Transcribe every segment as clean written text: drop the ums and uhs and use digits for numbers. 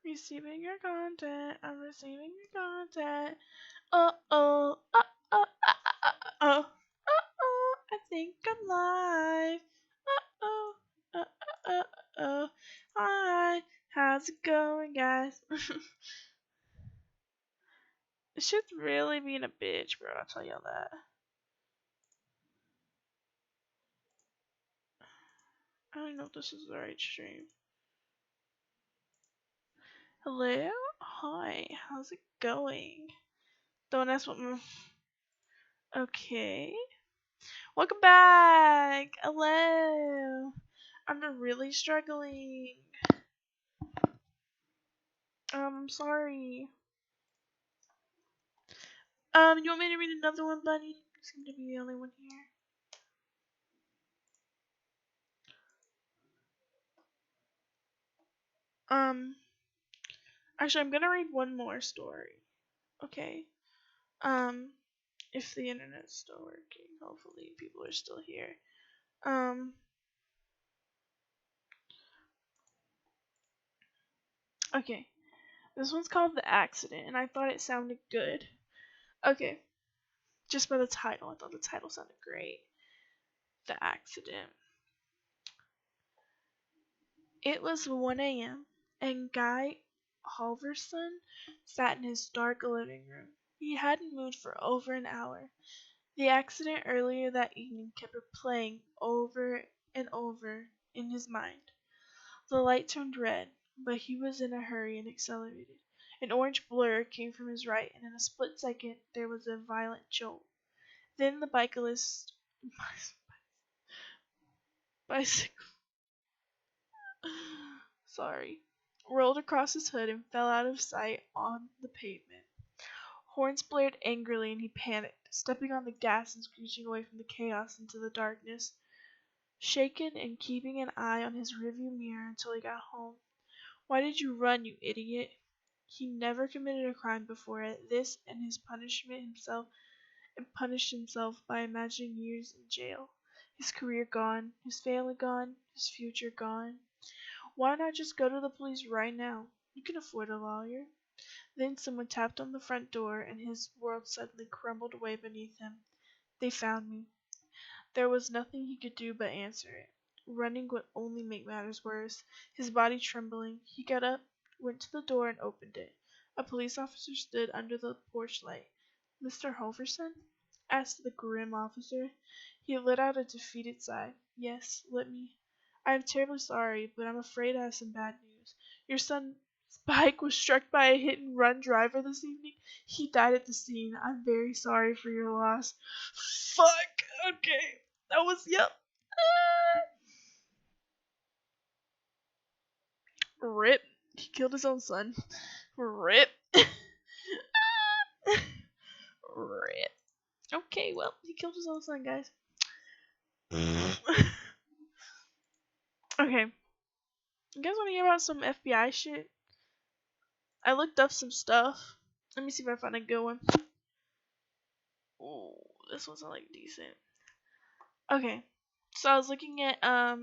Receiving your content. I'm receiving your content. Oh oh oh oh oh oh oh. I think I'm live. Oh oh oh oh. Hi, how's it going, guys? It should really being a bitch, bro. I'll tell y'all that. I don't know if this is the right stream. Hello? Hi, how's it going? Don't ask what Okay. Welcome back! Hello! I'm really struggling. I'm sorry. You want me to read another one, buddy? You seem to be the only one here. Actually, I'm gonna read one more story. Okay. If the internet's still working, hopefully people are still here. Okay. This one's called The Accident, and I thought it sounded good. Okay. Just by the title, I thought the title sounded great. The Accident. It was 1 a.m., and Guy Halverson sat in his dark living room. He hadn't moved for over an hour. The accident earlier that evening kept replaying over and over in his mind. The light turned red, but he was in a hurry and accelerated. An orange blur came from his right, and in a split second there was a violent jolt. Then the bicyclist rolled across his hood and fell out of sight on the pavement. Horns blared angrily and he panicked, stepping on the gas and screeching away from the chaos into the darkness, shaken and keeping an eye on his rearview mirror until he got home. Why did you run, you idiot? He never committed a crime before at this and punished himself by imagining years in jail. His career gone, his family gone, his future gone. Why not just go to the police right now? You can afford a lawyer. Then someone tapped on the front door and his world suddenly crumbled away beneath him. They found me. There was nothing he could do but answer it. Running would only make matters worse. His body trembling, he got up, went to the door and opened it. A police officer stood under the porch light. "Mr. Halverson?" asked the grim officer. He let out a defeated sigh. "Yes, let me. I am terribly sorry, but I'm afraid I have some bad news. Your son's bike was struck by a hit-and-run driver this evening. He died at the scene. I'm very sorry for your loss." Fuck. Okay. That was, yep. Rip. He killed his own son. Rip. Rip. Okay, well, he killed his own son, guys. Okay. You guys want to hear about some FBI shit? I looked up some stuff. Let me see if I find a good one. Ooh, this one's like decent. Okay. So I was looking at I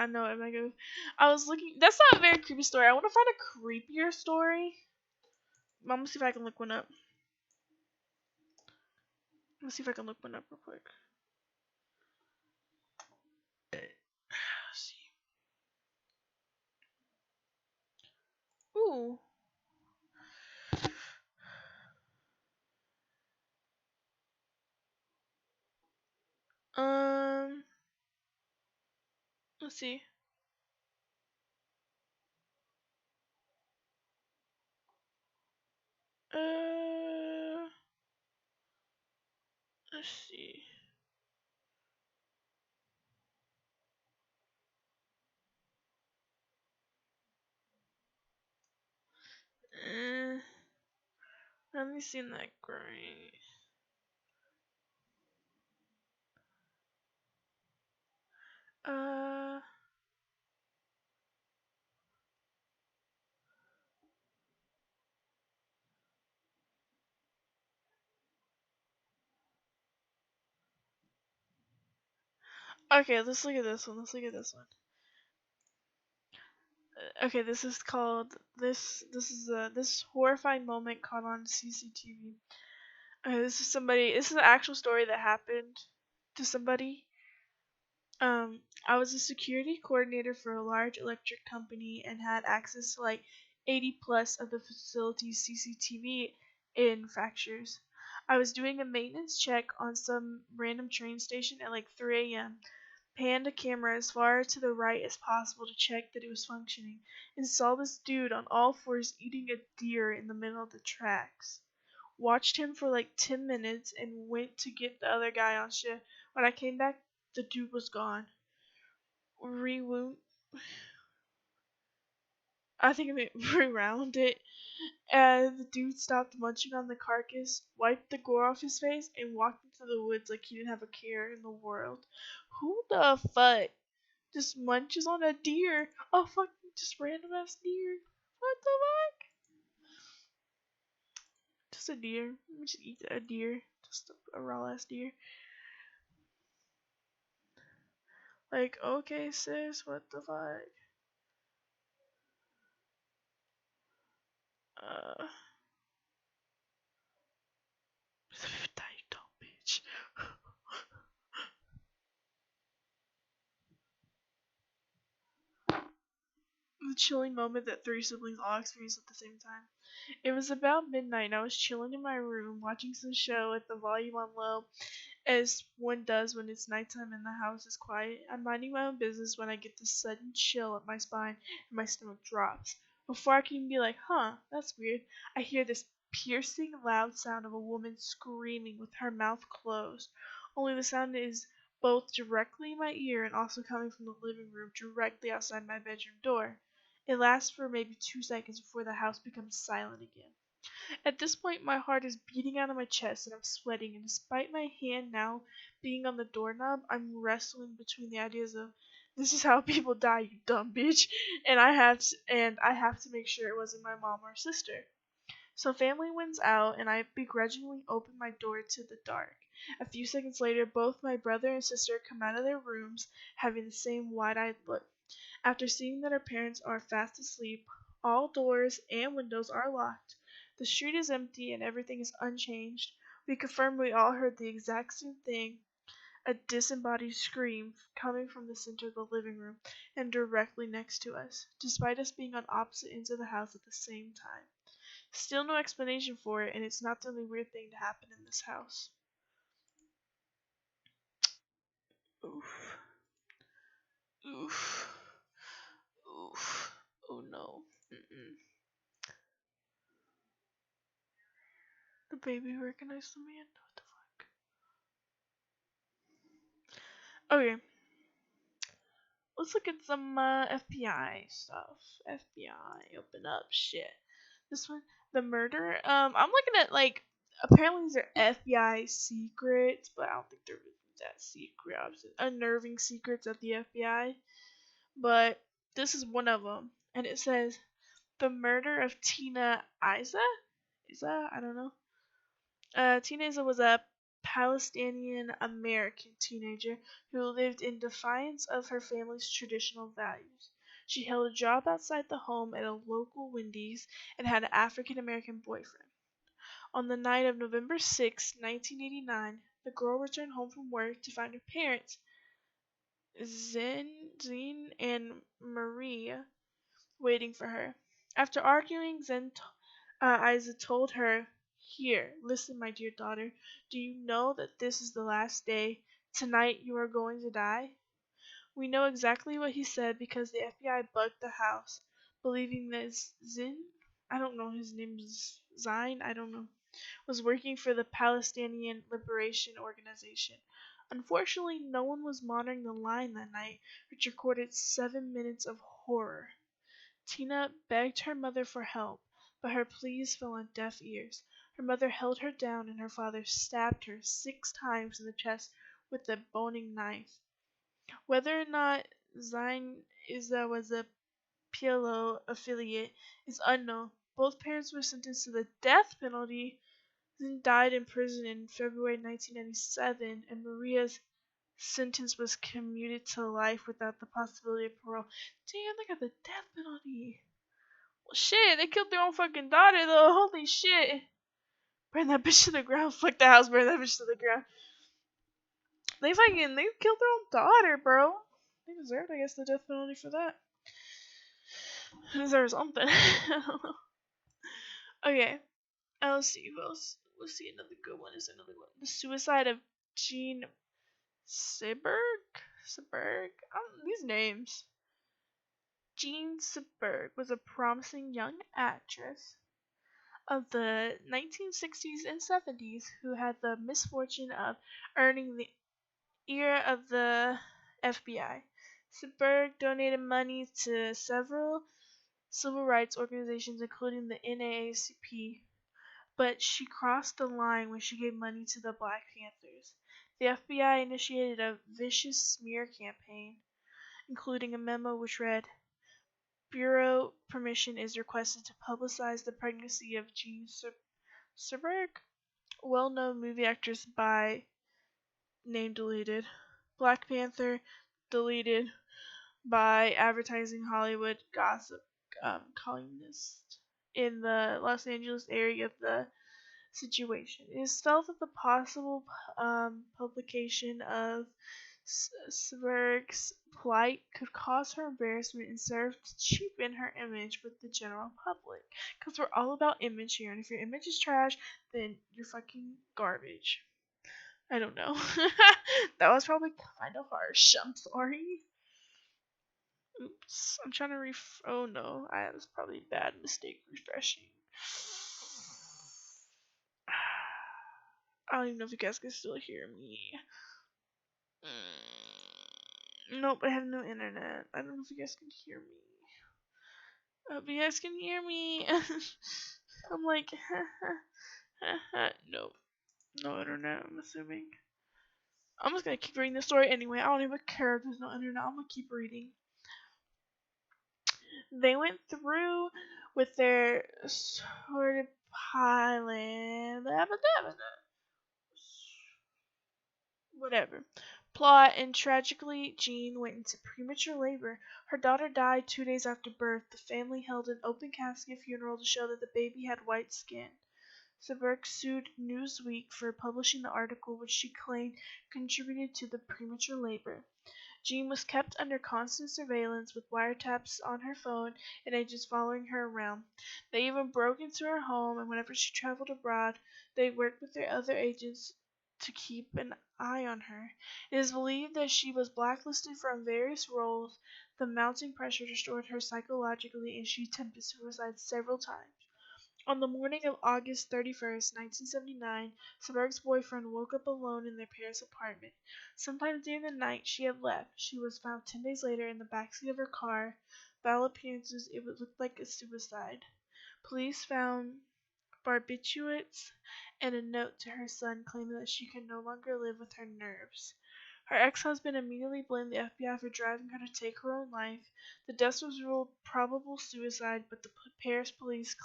know it might go. I was looking. That's not a very creepy story. I want to find a creepier story. I'm gonna see if I can look one up. Let's see if I can look one up real quick. Let's see. Ooh. Let's see. Let's see. Let me see that great. Okay, let's look at this one. Okay, this is called this horrifying moment caught on CCTV. Okay, this is an actual story that happened to somebody. I was a security coordinator for a large electric company and had access to like 80 plus of the facility's CCTV infrastructures. I was doing a maintenance check on some random train station at like 3 a.m. Panned a camera as far to the right as possible to check that it was functioning, and saw this dude on all fours eating a deer in the middle of the tracks. Watched him for like 10 minutes and went to get the other guy on shift. When I came back, the dude was gone. Rewound. I think I meant rewound it. And the dude stopped munching on the carcass, wiped the gore off his face, and walked into the woods like he didn't have a care in the world. Who the fuck just munches on a deer? Oh fuck, just random ass deer. What the fuck? Just a deer. Let me just eat a deer. Just a raw ass deer. Like, okay, sis, what the fuck? Uh, die, you dumb bitch. The chilling moment that three siblings all experienced at the same time. It was about midnight and I was chilling in my room watching some show with the volume on low, as one does when it's nighttime and the house is quiet. I'm minding my own business when I get this sudden chill up my spine and my stomach drops. Before I can even be like, huh, that's weird, I hear this piercing, loud sound of a woman screaming with her mouth closed. Only the sound is both directly in my ear and also coming from the living room directly outside my bedroom door. It lasts for maybe 2 seconds before the house becomes silent again. At this point, my heart is beating out of my chest and I'm sweating, and despite my hand now being on the doorknob, I'm wrestling between the ideas of this is how people die, you dumb bitch, and I have to make sure it wasn't my mom or sister. So family wins out, and I begrudgingly open my door to the dark. A few seconds later, both my brother and sister come out of their rooms, having the same wide-eyed look. After seeing that our parents are fast asleep, all doors and windows are locked, the street is empty, and everything is unchanged, we confirm we all heard the exact same thing, a disembodied scream coming from the center of the living room and directly next to us, despite us being on opposite ends of the house at the same time. Still no explanation for it, and it's not the only weird thing to happen in this house. Oof. Oof. Oof. Oh no. Mm-mm. The baby recognized the man. What the fuck? Okay, let's look at some FBI stuff. FBI, open up shit. This one, the murder. I'm looking at like apparently these are FBI secrets, but I don't think they're really that secret. Obviously, unnerving secrets at the FBI. But this is one of them, and it says the murder of Tina Isa. Isa, I don't know. Tina Isa was a Palestinian American teenager who lived in defiance of her family's traditional values. She held a job outside the home at a local Wendy's and had an African American boyfriend. On the night of November 6, 1989, the girl returned home from work to find her parents, Zine and Maria, waiting for her. After arguing, Isa told her, "Here, listen, my dear daughter. Do you know that this is the last day? Tonight you are going to die?" We know exactly what he said because the FBI bugged the house, believing that Zin, I don't know, his name is Zine, I don't know, was working for the Palestinian Liberation Organization. Unfortunately, no one was monitoring the line that night, which recorded 7 minutes of horror. Tina begged her mother for help, but her pleas fell on deaf ears. Her mother held her down and her father stabbed her 6 times in the chest with a boning knife. Whether or not Zine Iza was a PLO affiliate is unknown. Both parents were sentenced to the death penalty, then died in prison in February 1997, and Maria's sentence was commuted to life without the possibility of parole. Damn, they got the death penalty. Well, shit, they killed their own fucking daughter though. Holy shit. Burn that bitch to the ground. Fuck the house, burn that bitch to the ground. They killed their own daughter, bro. They deserved, I guess, the death penalty for that. Deserve something. Okay. Let's see who else. Let's see another good one. Is another one. The suicide of Jean Seberg. These names. Jean Seberg was a promising young actress of the 1960s and 70s who had the misfortune of earning the ear of the FBI. Seberg donated money to several civil rights organizations, including the NAACP, but she crossed the line when she gave money to the Black Panthers. The FBI initiated a vicious smear campaign, including a memo which read, "Bureau permission is requested to publicize the pregnancy of Jean Seberg, well-known movie actress by name deleted, Black Panther deleted by advertising Hollywood gossip columnist in the Los Angeles area of the situation. It is felt that the possible publication of Seberg's plight could cause her embarrassment and serve to cheapen her image with the general public. Because we're all about image here, and if your image is trash, then you're fucking garbage. I don't know. That was probably kind of harsh. I'm sorry. Oops. I'm trying to oh no. That was probably a bad mistake refreshing. I don't even know if you guys can still hear me. Nope, I have no internet. I don't know if you guys can hear me. I hope you guys can hear me. I'm like, nope. No internet, I'm assuming. I'm just gonna keep reading the story anyway. I don't even care if there's no internet. I'm gonna keep reading. They went through with their sort of pilot, whatever, plot, and tragically, Jean went into premature labor. Her daughter died 2 days after birth. The family held an open casket funeral to show that the baby had white skin. Seberg sued Newsweek for publishing the article, which she claimed contributed to the premature labor. Jean was kept under constant surveillance with wiretaps on her phone and agents following her around. They even broke into her home, and whenever she traveled abroad, they worked with their other agents to keep an eye on her. It is believed that she was blacklisted from various roles. The mounting pressure destroyed her psychologically, and she attempted suicide several times. On the morning of August 31st, 1979, Seberg's boyfriend woke up alone in their Paris apartment. Sometime during the night she had left. She was found 10 days later in the backseat of her car. By all appearances, it would look like a suicide. Police found barbiturates and a note to her son claiming that she could no longer live with her nerves. Her ex-husband immediately blamed the FBI for driving her to take her own life. The death was ruled probable suicide, but the Paris police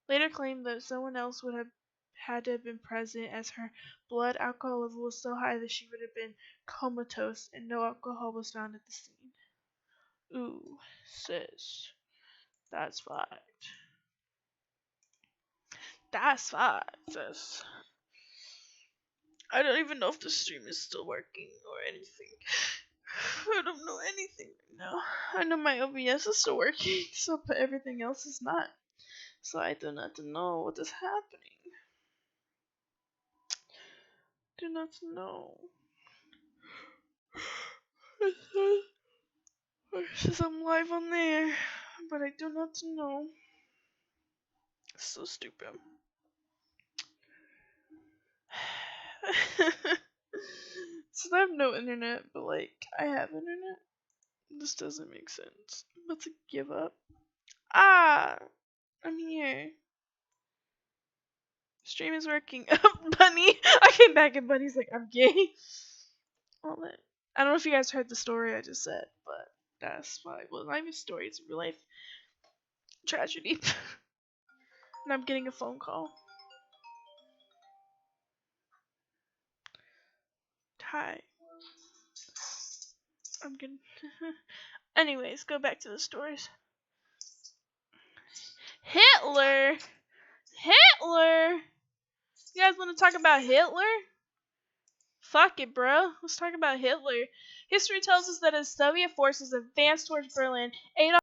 later claimed that someone else would have had to have been present, as her blood alcohol level was so high that she would have been comatose and no alcohol was found at the scene. Ooh, sis. That's fucked. That's fucked, sis. I don't even know if the stream is still working or anything. I don't know anything right now. I know my OBS is still working, but everything else is not. So I do not know what is happening. Do not know. It says I'm live on there, but I do not know. It's so stupid. So I have no internet, but like I have internet. This doesn't make sense. I'm about to give up. Ah, I'm here. Stream is working. Bunny, I came back and Bunny's like, I'm gay. All that. I don't know if you guys heard the story I just said, but that's why. Well, not even a story. It's a real life tragedy. And I'm getting a phone call. Hi. I'm gonna. Anyways, go back to the stories. Hitler? Hitler? You guys want to talk about Hitler? Fuck it, bro. Let's talk about Hitler. History tells us that as Soviet forces advanced towards Berlin, Adolf